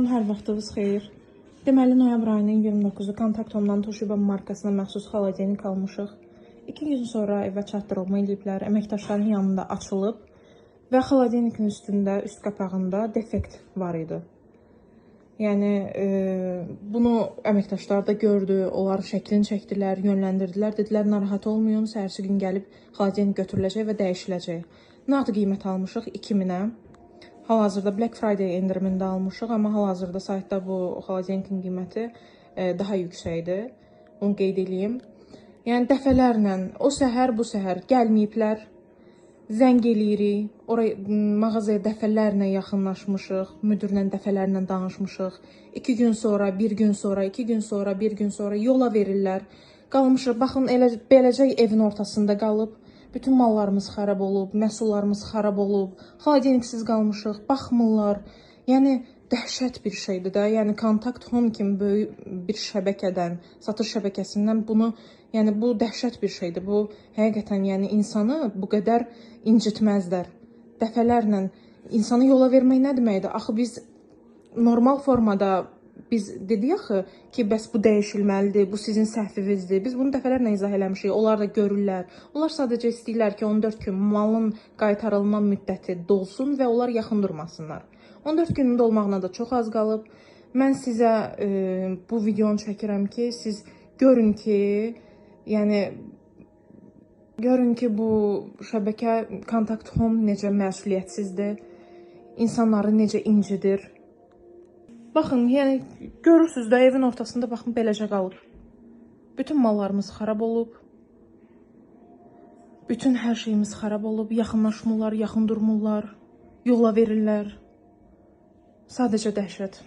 Salam, hər vaxtınız xeyir. Deməli, noyabr ayının 29-u Kontaktomdan Toshiba markasına məxsus xaladenik almışıq. 2 gün sonra evə çatdırılma ediblər, əməkdaşların yanında açılıb və xaladenikin üstündə, üst qapağında defekt var idi. Yəni, bunu əməkdaşlar da gördü, onlar şəklini çəkdilər, yönləndirdilər, dedilər, narahat olmayın, səhərsi gün gəlib xaladenik götürüləcək və dəyişiləcək. Nağd qiymət almışıq 2000-ə. Hal-hazırda Black Friday endirimində almışıq, amma hal-hazırda saytda bu xaladenikin qiyməti daha yüksəkdir. Onu qeyd edeyim. Yəni dəfələrlə o səhər, bu səhər gəlməyiblər. Zəng eləyirik. Mağazaya dəfələrlə yaxınlaşmışıq. Müdirlə dəfələrlə danışmışıq. 2 gün sonra, 1 gün sonra, 2 gün sonra, 1 gün sonra yola verirlər. Qalmışıq. Baxın, elə beləcə evin ortasında qalıb. Bütün mallarımız xarab olub, məhsullarımız xarab olub, xaladeniksiz qalmışıq, baxmırlar. Yəni, dəhşət bir şeydir də. Yəni, Kontakt Home kimi böyük bir şəbəkədən, satış şəbəkəsindən bunu, yəni, bu dəhşət bir şeydir. Bu, həqiqətən, yəni, insanı bu qədər incitməzlər. Dəfələrlə insanı yola vermək nə deməkdir? Axı, biz normal formada biz dedik axı ki, bəs bu dəyişilməlidir, bu sizin səhvinizdir. Biz bunu dəfələrlə izah eləmişik, onlar da görürlər. Onlar sadəcə istəyirlər ki, 14 gün malın qaytarılma müddəti dolsun və onlar yaxın durmasınlar. 14 günün dolmağına da çox az qalıb. Mən sizə bu videonu çəkirəm ki, siz görün ki, yəni, görün ki, bu şəbəkə Kontakt Home necə məsuliyyətsizdir, insanları necə incidir. Baxın, yəni görürsünüz də evin ortasında baxın beləcə qalıb. Bütün mallarımız xarab olub. Bütün hər şeyimiz xarab olub. Yaxınlaşmırlar, yaxın durmurlar. Yola verirlər. Sadəcə dəhşət.